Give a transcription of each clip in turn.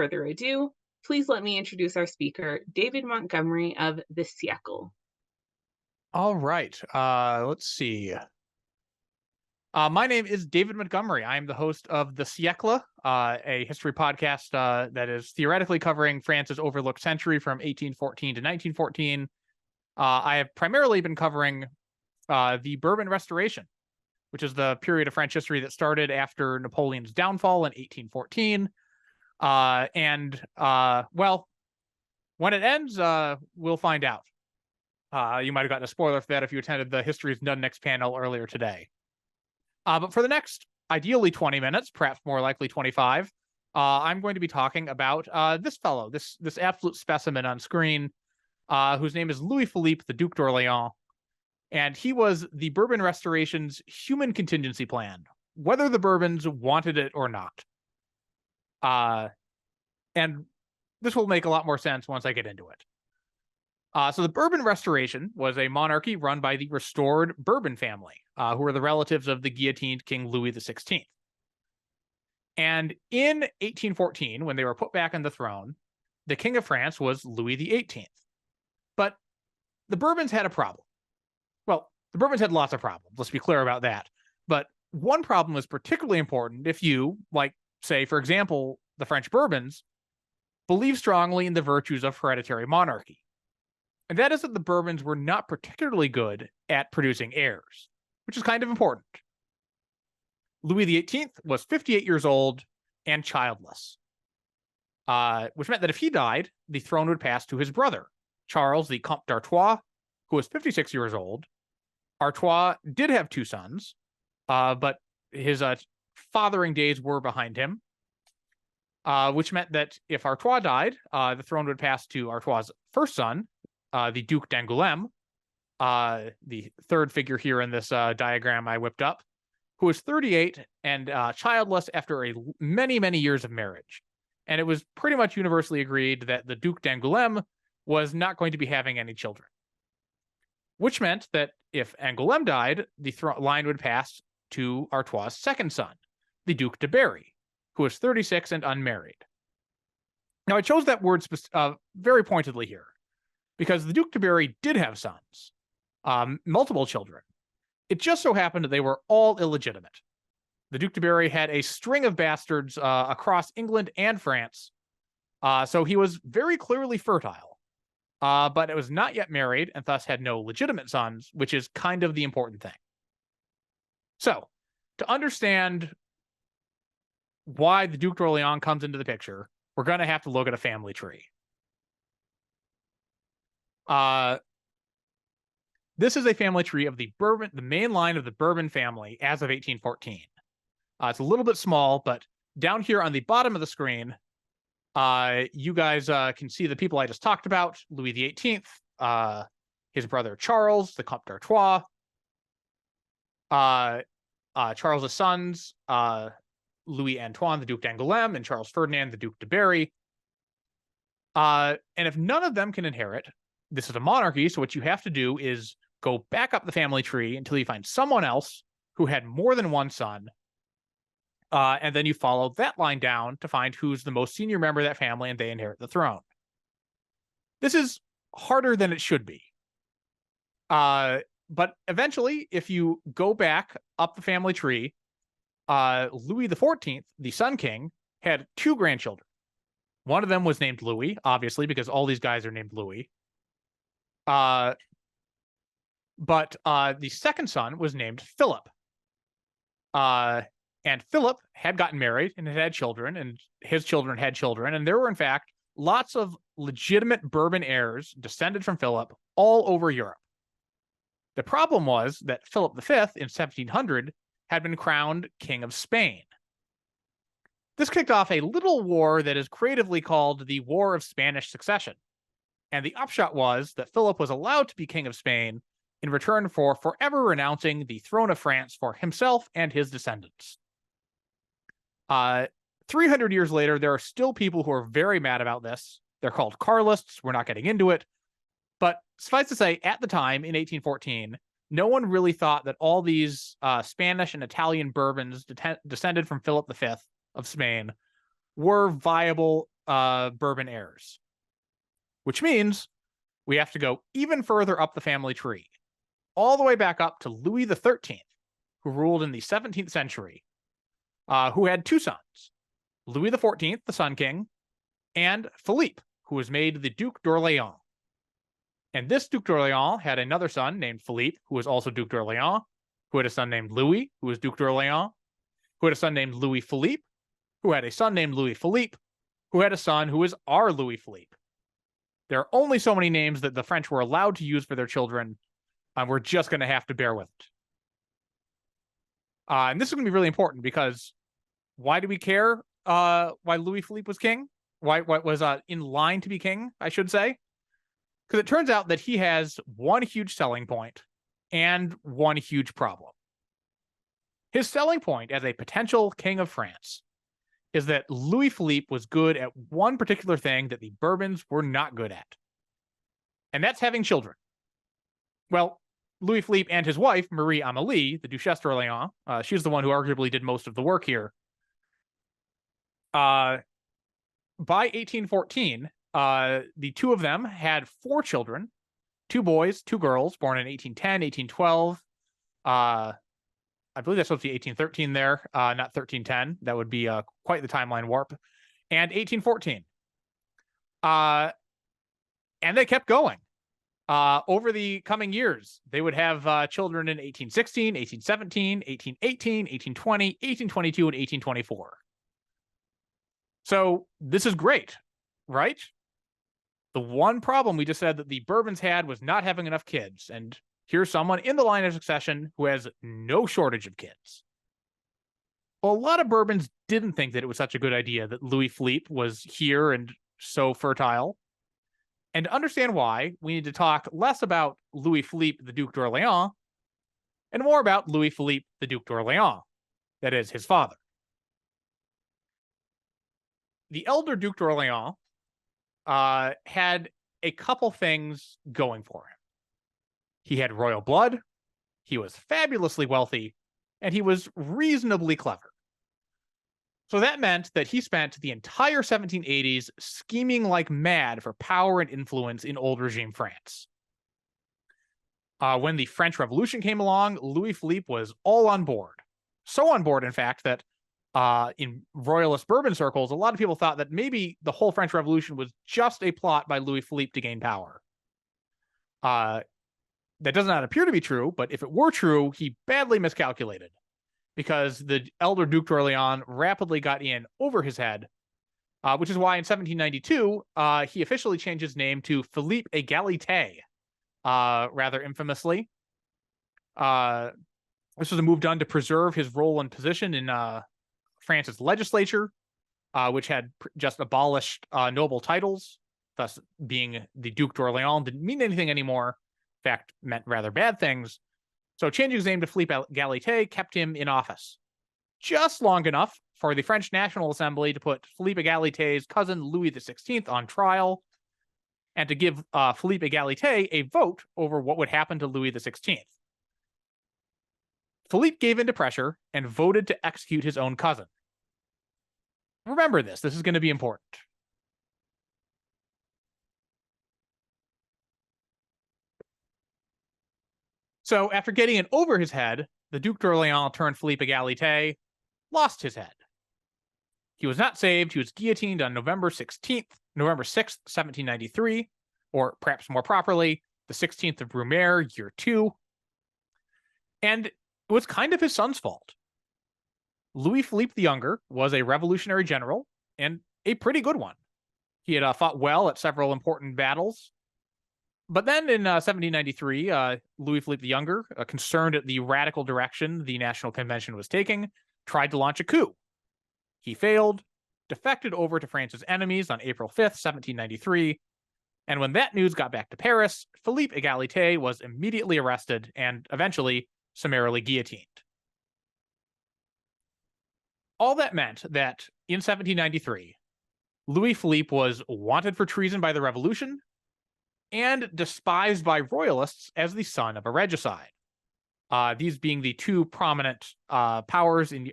further ado, please let me introduce our speaker, David Montgomery of the Siecle. All right. Let's see. My name is David Montgomery. I am the host of the Siecle, a history podcast that is theoretically covering France's overlooked century from 1814 to 1914. I have primarily been covering the Bourbon Restoration, which is the period of French history that started after Napoleon's downfall in 1814. Well, when it ends, we'll find out. You might have gotten a spoiler for that if you attended the History is Done Next panel earlier today. But for the next, ideally 20 minutes, perhaps more likely 25, I'm going to be talking about this fellow, this absolute specimen on screen, whose name is Louis-Philippe, the Duc d'Orléans. And he was the Bourbon Restoration's human contingency plan, whether the Bourbons wanted it or not. And this will make a lot more sense once I get into it. So the Bourbon Restoration was a monarchy run by the restored Bourbon family, who were the relatives of the guillotined King Louis XVI. And in 1814, when they were put back on the throne, the King of France was Louis XVIII. But the Bourbons had a problem. Well, the Bourbons had lots of problems, let's be clear about that. But one problem was particularly important if you, like, say, for example, the French Bourbons, believe strongly in the virtues of hereditary monarchy. And that is that the Bourbons were not particularly good at producing heirs, which is kind of important. Louis XVIII was 58 years old and childless, which meant that if he died, the throne would pass to his brother, Charles, the Comte d'Artois, who was 56 years old. Artois did have two sons, but his fathering days were behind him, which meant that if Artois died, the throne would pass to Artois' first son, the Duc d'Angoulême, the third figure here in this diagram I whipped up, who was 38 and childless after many, many years of marriage. And it was pretty much universally agreed that the Duc d'Angoulême was not going to be having any children. Which meant that if Angoulême died, the line would pass to Artois' second son, the Duc de Berry, who was 36 and unmarried. Now, I chose that word very pointedly here, because the Duc de Berry did have sons, multiple children. It just so happened that they were all illegitimate. The Duc de Berry had a string of bastards across England and France, so he was very clearly fertile, but it was not yet married and thus had no legitimate sons, which is kind of the important thing. So, to understand why the Duc d'Orléans comes into the picture, we're going to have to look at a family tree. This is a family tree of the Bourbon, the main line of the Bourbon family as of 1814. It's a little bit small, but down here on the bottom of the screen, you guys can see the people I just talked about: Louis XVIII, his brother Charles, the Comte d'Artois, Charles's sons, Louis Antoine, the Duc d'Angoulême, and Charles Ferdinand, the Duc de Berry. And if none of them can inherit, this is a monarchy, so what you have to do is go back up the family tree until you find someone else who had more than one son, and then you follow that line down to find who's the most senior member of that family, and they inherit the throne. This is harder than it should be. But eventually, if you go back up the family tree, Louis XIV, the Sun King, had two grandchildren. One of them was named Louis, obviously, because all these guys are named Louis. But the second son was named Philip. And Philip had gotten married and had children, and his children had children, and there were, in fact, lots of legitimate Bourbon heirs descended from Philip all over Europe. The problem was that Philip V in 1700 had been crowned King of Spain. This kicked off a little war that is creatively called the War of Spanish Succession. And the upshot was that Philip was allowed to be King of Spain in return for forever renouncing the throne of France for himself and his descendants. 300 years later, there are still people who are very mad about this. They're called Carlists. We're not getting into it. But suffice to say, at the time, in 1814, no one really thought that all these Spanish and Italian Bourbons descended from Philip V of Spain were viable Bourbon heirs, which means we have to go even further up the family tree, all the way back up to Louis XIII, who ruled in the 17th century, who had two sons, Louis XIV, the Sun King, and Philippe, who was made the Duc d'Orléans. And this Duc d'Orléans had another son named Philippe, who was also Duc d'Orléans, who had a son named Louis, who was Duc d'Orléans, who had a son named Louis-Philippe, who had a son named Louis-Philippe, who had a son who was our Louis-Philippe. There are only so many names that the French were allowed to use for their children, and we're just going to have to bear with it. And this is going to be really important because why do we care why Louis-Philippe was king? Why was in line to be king, I should say? Because it turns out that he has one huge selling point and one huge problem. His selling point as a potential king of France is that Louis-Philippe was good at one particular thing that the Bourbons were not good at, and that's having children. Well, Louis-Philippe and his wife, Marie Amélie, the Duchesse d'Orléans, she's the one who arguably did most of the work here. By 1814, the two of them had 4 children, 2 boys, 2 girls, born in 1810, 1812. I believe that's supposed to be 1813 there, not 1310. That would be quite the timeline warp. And 1814. And they kept going. Over the coming years, they would have children in 1816, 1817, 1818, 1820, 1822, and 1824. So this is great, right? The one problem we just said that the Bourbons had was not having enough kids, and here's someone in the line of succession who has no shortage of kids. Well, a lot of Bourbons didn't think that it was such a good idea that Louis-Philippe was here and so fertile. And to understand why, we need to talk less about Louis-Philippe, the Duc d'Orléans, and more about Louis-Philippe, the Duc d'Orléans, that is, his father. The elder Duc d'Orléans had a couple things going for him. He had royal blood, he was fabulously wealthy, and he was reasonably clever. So that meant that he spent the entire 1780s scheming like mad for power and influence in old regime France. When the French Revolution came along, Louis-Philippe was all on board. So on board, in fact, that in royalist Bourbon circles, a lot of people thought that maybe the whole French Revolution was just a plot by Louis-Philippe to gain power. That does not appear to be true, but if it were true, he badly miscalculated, because the elder Duc d'Orléans rapidly got in over his head, which is why in 1792, he officially changed his name to Philippe Égalité, rather infamously. This was a move done to preserve his role and position in France's legislature, which had just abolished noble titles, thus being the Duc d'Orléans didn't mean anything anymore. In fact, meant rather bad things. So changing his name to Philippe Égalité kept him in office just long enough for the French National Assembly to put Philippe Égalité's cousin Louis XVI on trial, and to give Philippe Égalité a vote over what would happen to Louis XVI. Philippe gave in to pressure and voted to execute his own cousin. Remember this. This is going to be important. So after getting it over his head, the Duc d'Orléans turned Philippe Égalité lost his head. He was not saved. He was guillotined on November 6th, 1793, or perhaps more properly, the 16th of Brumaire, year 2. And it was kind of his son's fault. Louis-Philippe the Younger was a revolutionary general, and a pretty good one. He had fought well at several important battles. But then in 1793, Louis-Philippe the Younger, concerned at the radical direction the National Convention was taking, tried to launch a coup. He failed, defected over to France's enemies on April 5th, 1793, and when that news got back to Paris, Philippe Égalité was immediately arrested and eventually summarily guillotined. All that meant that in 1793, Louis-Philippe was wanted for treason by the Revolution and despised by royalists as the son of a regicide. These being the two prominent powers in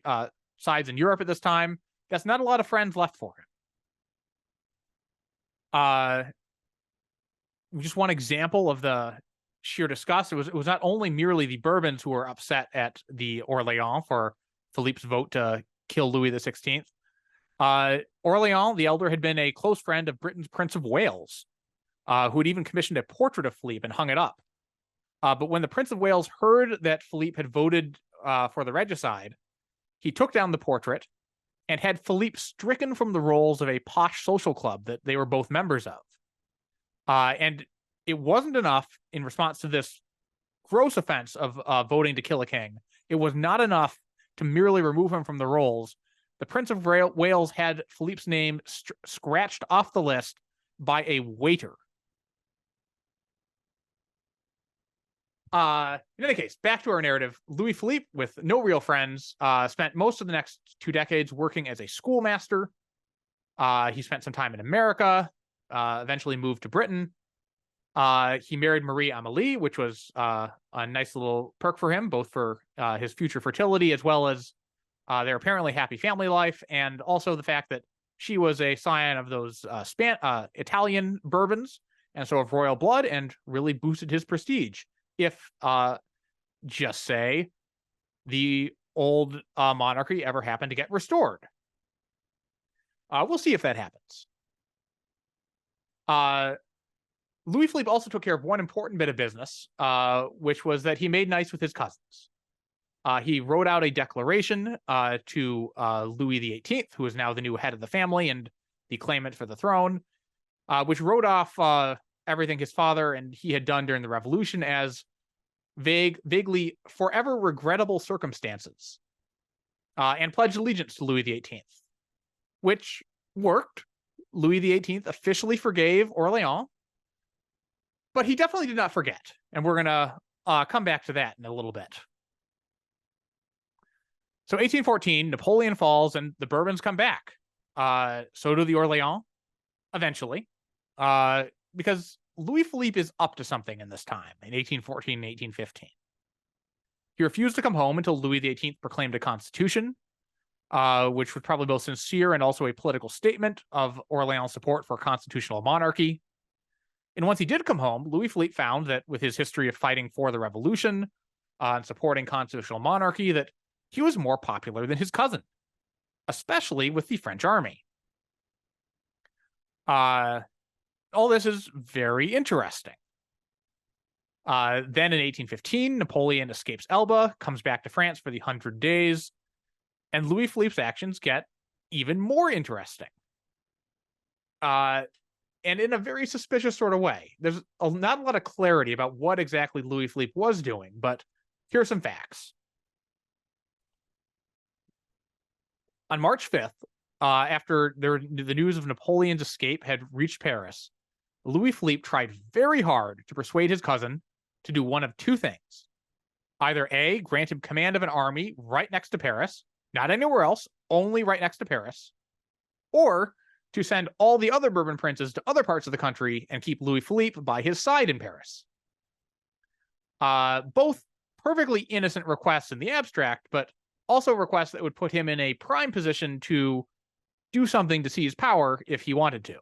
sides in Europe at this time. That's not a lot of friends left for him. Just one example of the sheer disgust. It was not only merely the Bourbons who were upset at the Orléans for Philippe's vote to kill Louis XVI. Orléans the Elder had been a close friend of Britain's Prince of Wales, who had even commissioned a portrait of Philippe and hung it up. But when the Prince of Wales heard that Philippe had voted for the regicide, he took down the portrait and had Philippe stricken from the rolls of a posh social club that they were both members of. And it wasn't enough in response to this gross offense of voting to kill a king. It was not enough to merely remove him from the rolls. The Prince of Wales had Philippe's name scratched off the list by a waiter. In any case, back to our narrative. Louis-Philippe, with no real friends, spent most of the next 2 decades working as a schoolmaster. He spent some time in America, eventually moved to Britain. He married Marie Amélie, which was a nice little perk for him, both for his future fertility as well as their apparently happy family life, and also the fact that she was a scion of those Italian Bourbons, and so of royal blood, and really boosted his prestige. If, just say, the old monarchy ever happened to get restored. We'll see if that happens. Louis-Philippe also took care of one important bit of business, which was that he made nice with his cousins. He wrote out a declaration to Louis XVIII, who is now the new head of the family and the claimant for the throne, which wrote off everything his father and he had done during the Revolution as vaguely forever regrettable circumstances, and pledged allegiance to Louis XVIII, which worked. Louis XVIII officially forgave Orléans, but he definitely did not forget, and we're going to come back to that in a little bit. So 1814, Napoleon falls and the Bourbons come back. So do the Orléans, eventually, because Louis-Philippe is up to something in this time, in 1814 and 1815. He refused to come home until Louis XVIII proclaimed a constitution, which was probably both sincere and also a political statement of Orléans' support for constitutional monarchy. And once he did come home, Louis-Philippe found that with his history of fighting for the revolution and supporting constitutional monarchy, that he was more popular than his cousin, especially with the French army. All this is very interesting. Then in 1815, Napoleon escapes Elba, comes back to France for the 100 Days, and Louis-Philippe's actions get even more interesting. And in a very suspicious sort of way. There's not a lot of clarity about what exactly Louis-Philippe was doing, but here are some facts. On March 5th, after the news of Napoleon's escape had reached Paris, Louis-Philippe tried very hard to persuade his cousin to do one of two things. Either A, grant him command of an army right next to Paris, not anywhere else, only right next to Paris, or to send all the other Bourbon princes to other parts of the country and keep Louis-Philippe by his side in Paris. Both perfectly innocent requests in the abstract, but also requests that would put him in a prime position to do something to seize power if he wanted to.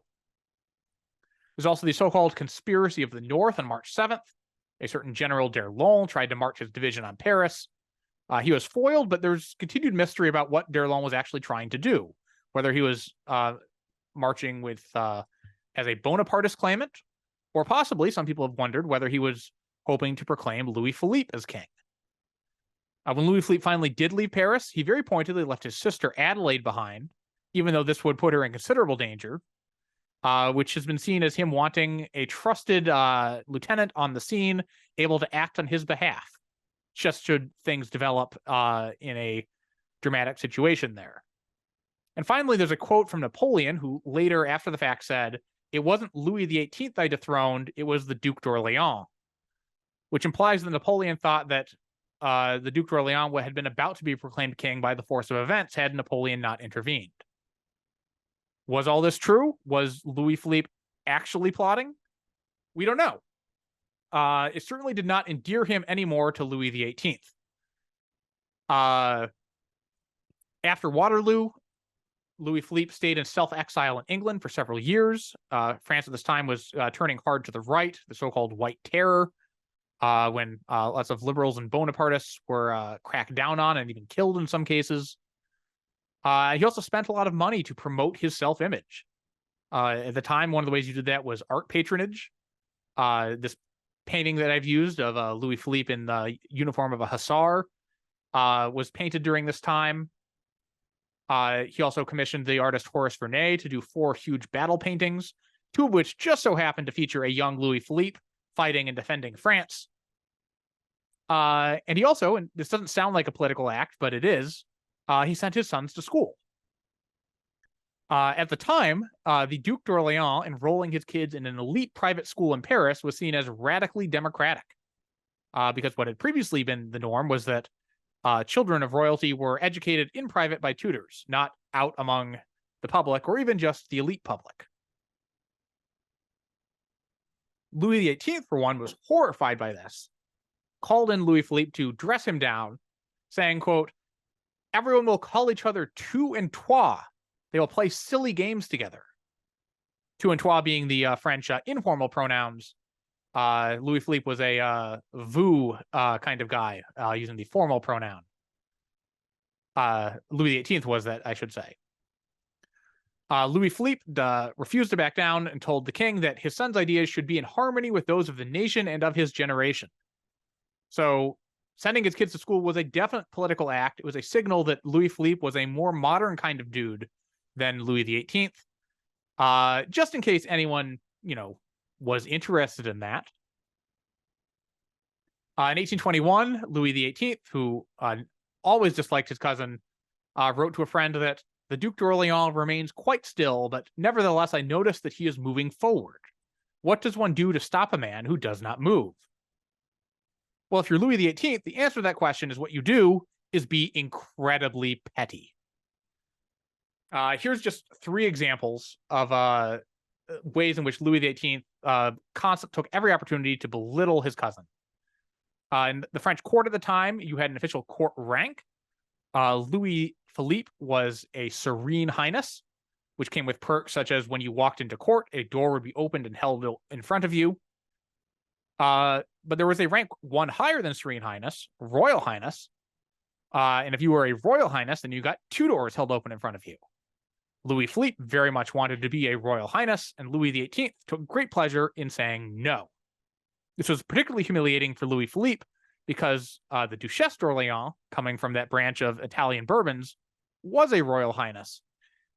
There's also the so-called Conspiracy of the North on March 7th. A certain General d'Erlon tried to march his division on Paris. He was foiled, but there's continued mystery about what d'Erlon was actually trying to do, whether he was marching with as a Bonapartist claimant, or possibly, some people have wondered, whether he was hoping to proclaim Louis-Philippe as king. When Louis-Philippe finally did leave Paris, he very pointedly left his sister Adelaide behind, even though this would put her in considerable danger, which has been seen as him wanting a trusted lieutenant on the scene, able to act on his behalf, just should things develop in a dramatic situation there. And finally, there's a quote from Napoleon, who later, after the fact, said, "It wasn't Louis XVIII I dethroned, it was the Duc d'Orléans," which implies that Napoleon thought that the Duc d'Orléans had been about to be proclaimed king by the force of events had Napoleon not intervened. Was all this true? Was Louis-Philippe actually plotting? We don't know. It certainly did not endear him anymore to Louis XVIII. After Waterloo, Louis-Philippe stayed in self-exile in England for several years. France at this time was turning hard to the right, the so-called White Terror, when lots of liberals and Bonapartists were cracked down on and even killed in some cases. He also spent a lot of money to promote his self-image. At the time, one of the ways you did that was art patronage. This painting that I've used of Louis-Philippe in the uniform of a hussar was painted during this time. He also commissioned the artist Horace Vernet to do 4 huge battle paintings, 2 of which just so happened to feature a young Louis-Philippe fighting and defending France. And he also, and this doesn't sound like a political act, but it is, he sent his sons to school. At the time, the Duc d'Orléans enrolling his kids in an elite private school in Paris was seen as radically democratic, because what had previously been the norm was that children of royalty were educated in private by tutors, not out among the public or even just the elite public. Louis XVIII, for one, was horrified by this, called in Louis-Philippe to dress him down, saying, quote, "Everyone will call each other two and trois. They will play silly games together." Two and trois being the French informal pronouns. Louis-Philippe was a vous kind of guy, using the formal pronoun. Louis XVIII was that, I should say. Louis-Philippe refused to back down and told the king that his son's ideas should be in harmony with those of the nation and of his generation. So sending his kids to school was a definite political act. It was a signal that Louis-Philippe was a more modern kind of dude than Louis XVIII. Just in case anyone, was interested in that. In 1821, Louis XVIII, who always disliked his cousin, wrote to a friend that the Duc d'Orléans remains quite still, but nevertheless I notice that he is moving forward. What does one do to stop a man who does not move? Well, if you're Louis XVIII, the answer to that question is what you do is be incredibly petty. Here's just 3 examples of ways in which Louis XVIII took every opportunity to belittle his cousin. In the French court at the time, you had an official court rank. Louis-Philippe was a serene highness, which came with perks such as when you walked into court, a door would be opened and held in front of you. But there was a rank 1 higher than serene highness, royal highness. And if you were a royal highness, then you got 2 doors held open in front of you. Louis-Philippe very much wanted to be a royal highness, and Louis XVIII took great pleasure in saying no. This was particularly humiliating for Louis-Philippe because the Duchesse d'Orléans, coming from that branch of Italian Bourbons, was a royal highness,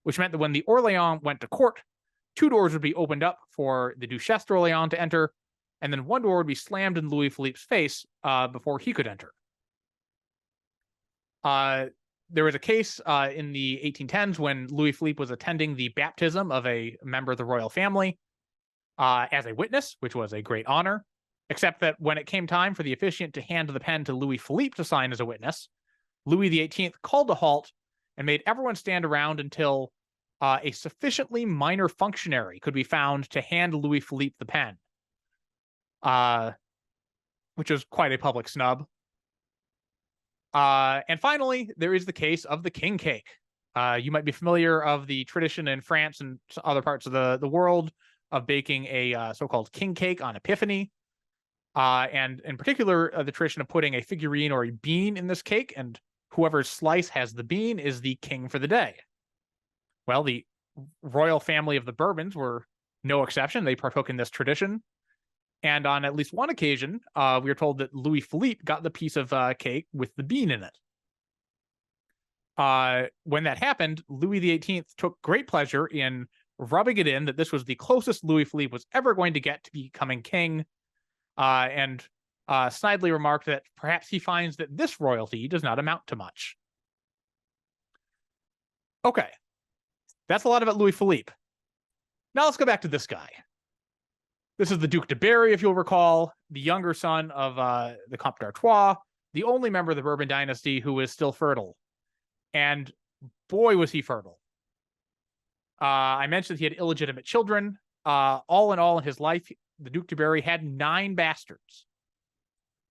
which meant that when the Orléans went to court, 2 doors would be opened up for the Duchesse d'Orléans to enter, and then 1 door would be slammed in Louis-Philippe's face before he could enter. There was a case in the 1810s when Louis-Philippe was attending the baptism of a member of the royal family as a witness, which was a great honor, except that when it came time for the officiant to hand the pen to Louis-Philippe to sign as a witness, Louis XVIII called a halt and made everyone stand around until a sufficiently minor functionary could be found to hand Louis-Philippe the pen, which was quite a public snub. And finally, there is the case of the king cake. You might be familiar of the tradition in France and other parts of the world of baking a so-called king cake on Epiphany. And in particular, the tradition of putting a figurine or a bean in this cake, and whoever's slice has the bean is the king for the day. Well, the royal family of the Bourbons were no exception. They partook in this tradition. And on at least one occasion, we are told that Louis-Philippe got the piece of cake with the bean in it. When that happened, Louis XVIII took great pleasure in rubbing it in that this was the closest Louis-Philippe was ever going to get to becoming king, and snidely remarked that perhaps he finds that this royalty does not amount to much. Okay, that's a lot about Louis-Philippe. Now let's go back to this guy. This is the Duc de Berry, if you'll recall, the younger son of the Comte d'Artois, the only member of the Bourbon dynasty who is still fertile. And boy, was he fertile. I mentioned he had illegitimate children. All in his life, the Duc de Berry had 9 bastards.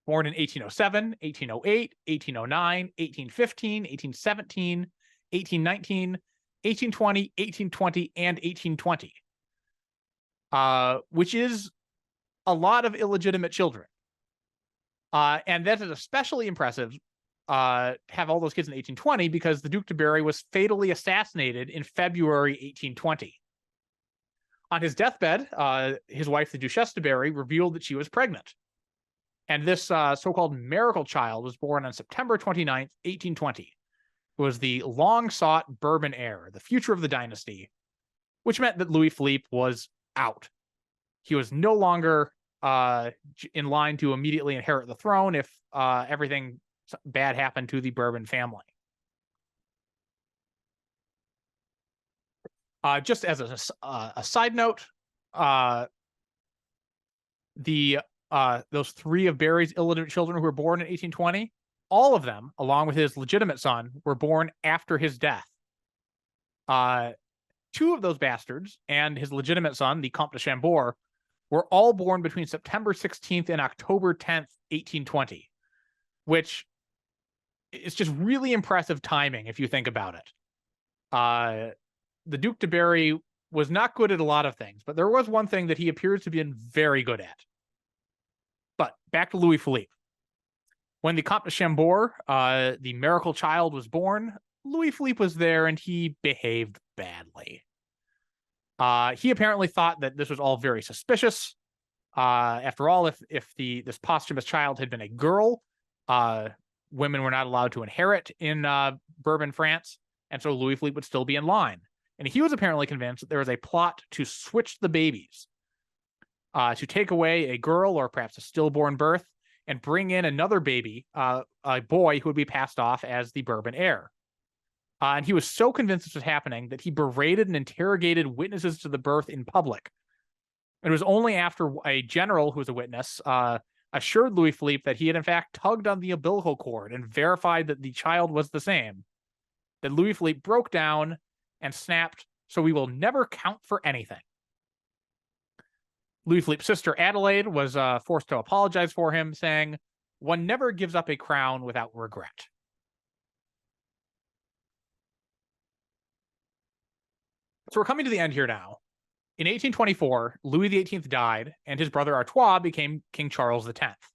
Born in 1807, 1808, 1809, 1815, 1817, 1819, 1820, 1820, and 1820, which is a lot of illegitimate children. And that is especially impressive, have all those kids in 1820, because the Duc de Berry was fatally assassinated in February 1820. On his deathbed, his wife, the Duchesse de Berry, revealed that she was pregnant. And this so-called miracle child was born on September 29th, 1820. It was the long-sought Bourbon heir, the future of the dynasty, which meant that Louis-Philippe was out. He was no longer in line to immediately inherit the throne if everything bad happened to the Bourbon family. Just as a side note, those three of Berry's illegitimate children who were born in 1820, all of them, along with his legitimate son, were born after his death. Two of those bastards and his legitimate son, the Comte de Chambord, were all born between September 16th and October 10th, 1820, which is just really impressive timing if you think about it. The Duc de Berry was not good at a lot of things, but there was one thing that he appears to be very good at. But back to Louis-Philippe. When the Comte de Chambord, the miracle child, was born, Louis-Philippe was there and he behaved badly. He apparently thought that this was all very suspicious. After all, if this posthumous child had been a girl, women were not allowed to inherit in Bourbon France, and so Louis-Philippe would still be in line. And he was apparently convinced that there was a plot to switch the babies, to take away a girl or perhaps a stillborn birth and bring in another baby, a boy who would be passed off as the Bourbon heir. And he was so convinced this was happening that he berated and interrogated witnesses to the birth in public. It was only after a general who was a witness assured Louis-Philippe that he had in fact tugged on the umbilical cord and verified that the child was the same, that Louis-Philippe broke down and snapped, "So we will never count for anything." Louis-Philippe's sister Adelaide was forced to apologize for him, saying, "One never gives up a crown without regret." So we're coming to the end here now. In 1824, Louis XVIII died, and his brother Artois became King Charles X.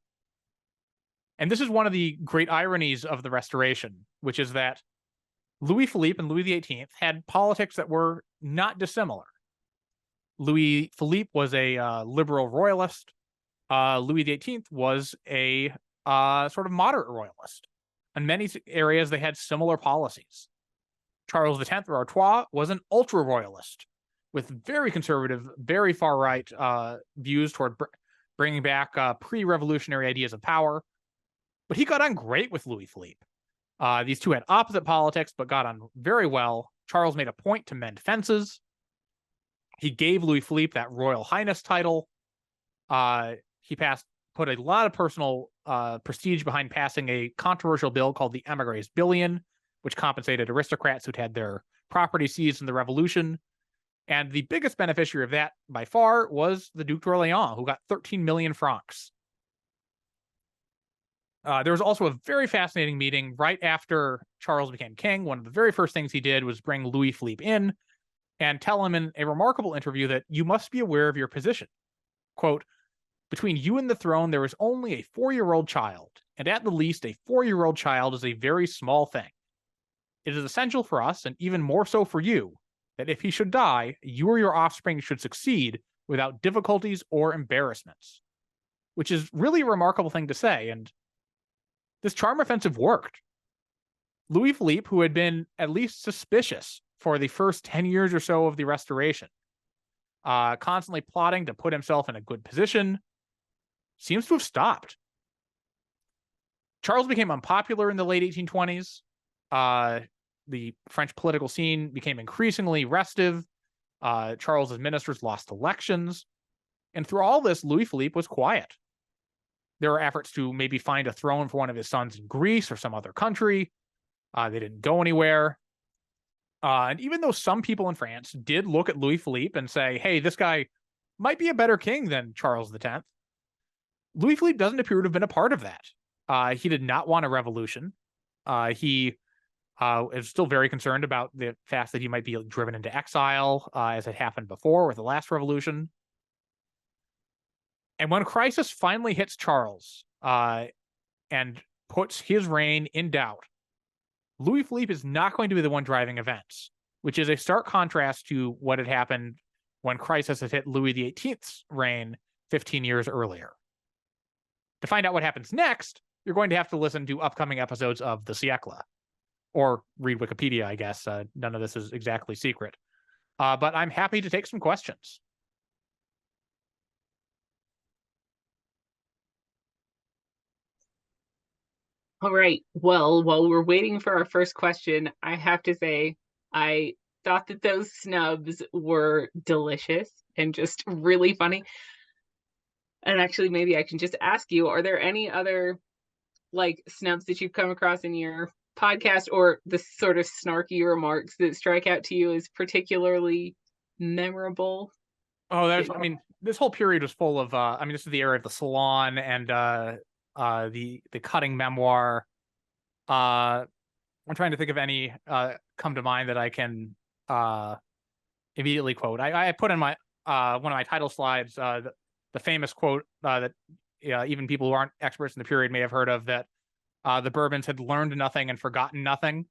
And this is one of the great ironies of the Restoration, which is that Louis-Philippe and Louis XVIII had politics that were not dissimilar. Louis-Philippe was a liberal royalist. Louis XVIII was a sort of moderate royalist. In many areas, they had similar policies. Charles X, or Artois, was an ultra-royalist with very conservative, very far-right views toward bringing back pre-revolutionary ideas of power. But he got on great with Louis-Philippe. These two had opposite politics, but got on very well. Charles made a point to mend fences. He gave Louis-Philippe that Royal Highness title. He put a lot of personal prestige behind passing a controversial bill called the Emigres Billion, which compensated aristocrats who'd had their property seized in the Revolution. And the biggest beneficiary of that, by far, was the Duc d'Orléans, who got 13 million francs. There was also a very fascinating meeting right after Charles became king. One of the very first things he did was bring Louis-Philippe in and tell him in a remarkable interview that you must be aware of your position. Quote, "Between you and the throne, there is only a 4-year-old child, and at the least, a 4-year-old child is a very small thing. It is essential for us, and even more so for you, that if he should die, you or your offspring should succeed without difficulties or embarrassments." Which is really a remarkable thing to say, and this charm offensive worked. Louis-Philippe, who had been at least suspicious for the first 10 years or so of the Restoration, constantly plotting to put himself in a good position, seems to have stopped. Charles became unpopular in the late 1820s. The French political scene became increasingly restive. Charles's ministers lost elections. And through all this, Louis-Philippe was quiet. There were efforts to maybe find a throne for one of his sons in Greece or some other country. They didn't go anywhere. And even though some people in France did look at Louis-Philippe and say, hey, this guy might be a better king than Charles X, Louis-Philippe doesn't appear to have been a part of that. He did not want a revolution. He is still very concerned about the fact that he might be driven into exile, as had happened before with the last revolution. And when crisis finally hits Charles and puts his reign in doubt, Louis-Philippe is not going to be the one driving events, which is a stark contrast to what had happened when crisis had hit Louis XVIII's reign 15 years earlier. To find out what happens next, you're going to have to listen to upcoming episodes of the Siecle, or read Wikipedia, I guess. None of this is exactly secret. But I'm happy to take some questions. All right. Well, while we're waiting for our first question, I have to say I thought that those snubs were delicious and just really funny. And actually, maybe I can just ask you, are there any other like snubs that you've come across in your podcast, or the sort of snarky remarks that strike out to you as particularly memorable? Oh, I mean, this whole period was full of, I mean, this is the era of the salon and the cutting memoir. I'm trying to think of any come to mind that I can immediately quote. I put in my one of my title slides the famous quote that even people who aren't experts in the period may have heard of, that the Bourbons had learned nothing and forgotten nothing.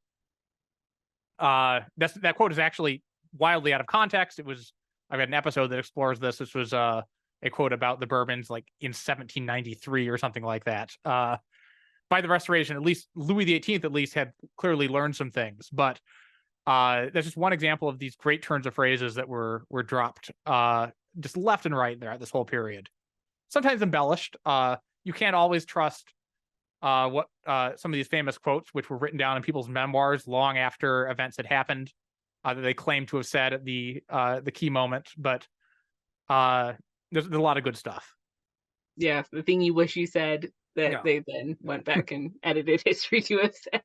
That quote is actually wildly out of context. I've got an episode that explores this. This was a quote about the Bourbons like in 1793 or something like that. By the Restoration, at least Louis XVIII at least had clearly learned some things, but that's just one example of these great turns of phrases that were dropped just left and right throughout this whole period. Sometimes embellished. You can't always trust what some of these famous quotes, which were written down in people's memoirs long after events had happened, that they claim to have said at the key moment. But there's a lot of good stuff. Yeah, the thing you wish you said that Yeah. they then went back and edited history to have said.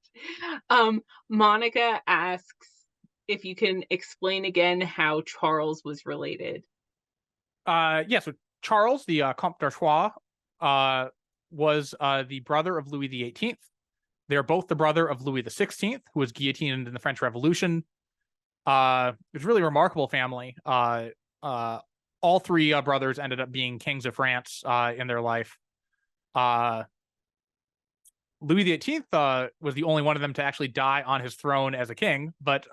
Monica asks if you can explain again how Charles was related. Yeah, so Charles, the Comte d'Artois, was the brother of Louis XVIII. They're both the brother of Louis XVI, who was guillotined in the French Revolution. It was a really remarkable family. All three brothers ended up being kings of France in their life. Louis XVIII was the only one of them to actually die on his throne as a king, but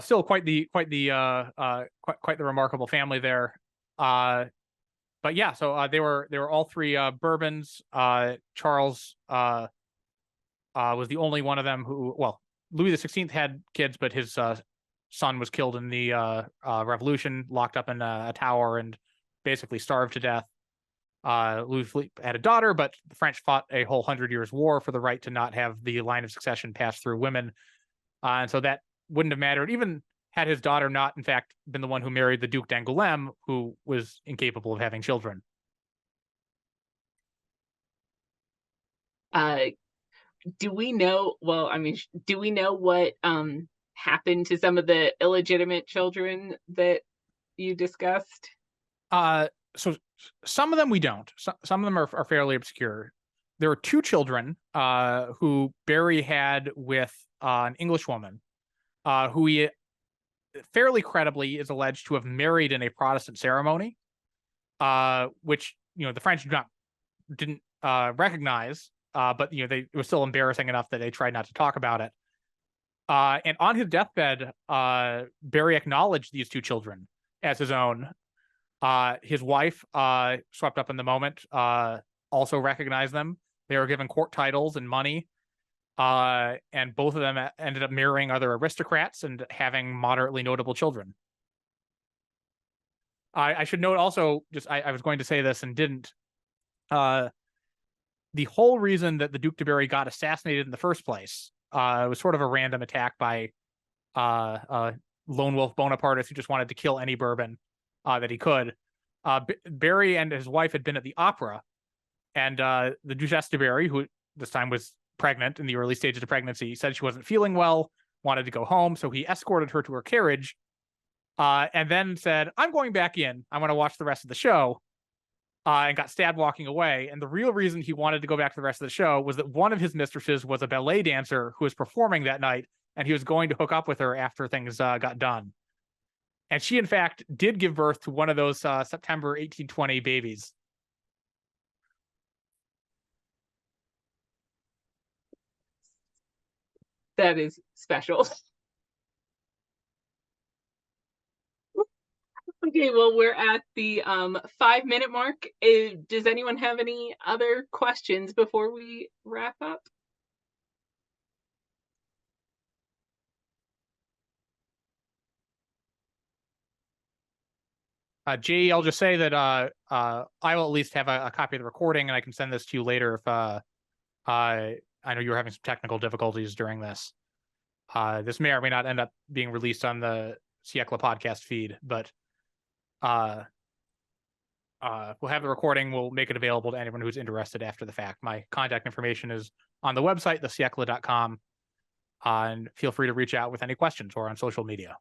still quite the remarkable family there. But yeah, so they were all three Bourbons. Charles was the only one of them who, well, Louis XVI had kids, but his son was killed in the revolution, locked up in a tower and basically starved to death. Louis-Philippe had a daughter, but the French fought a whole 100 years war for the right to not have the line of succession pass through women. And so that wouldn't have mattered, even had his daughter not, in fact, been the one who married the Duc d'Angoulême, who was incapable of having children. Do we know, well, I mean, do we know what happened to some of the illegitimate children that you discussed? So some of them we don't. Some of them are fairly obscure. There are two children who Barry had with an English woman who he fairly credibly is alleged to have married in a Protestant ceremony, which the French didn't recognize, but it was still embarrassing enough that they tried not to talk about it. And on his deathbed, Barry acknowledged these two children as his own. His wife, swept up in the moment, also recognized them. They were given court titles and money. And both of them ended up marrying other aristocrats and having moderately notable children. I should note also, I was going to say this and didn't. The whole reason that the Duc de Berry got assassinated in the first place was sort of a random attack by lone wolf Bonapartist who just wanted to kill any Bourbon that he could. Berry and his wife had been at the opera, and the Duchesse de Berry, who this time was pregnant in the early stages of pregnancy, said she wasn't feeling well, wanted to go home, so he escorted her to her carriage, and then said, "I'm going back in. I'm going to watch the rest of the show." and got stabbed walking away. And the real reason he wanted to go back to the rest of the show was that one of his mistresses was a ballet dancer who was performing that night, and he was going to hook up with her after things got done. And she, in fact, did give birth to one of those September 1820 babies. That is special. Okay, well, we're at the 5-minute mark. Does anyone have any other questions before we wrap up? Jay, I'll just say that I will at least have a copy of the recording, and I can send this to you later if I know you were having some technical difficulties during this. This may or may not end up being released on the Siecle podcast feed, but we'll have the recording. We'll make it available to anyone who's interested after the fact. My contact information is on the website, thesiecle.com, and feel free to reach out with any questions or on social media.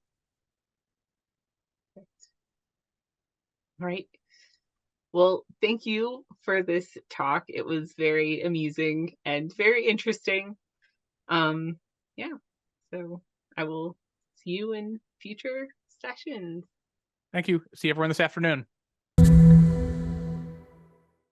All right. Well, thank you for this talk. It was very amusing and very interesting. Yeah, so I will see you in future sessions. Thank you. See everyone this afternoon.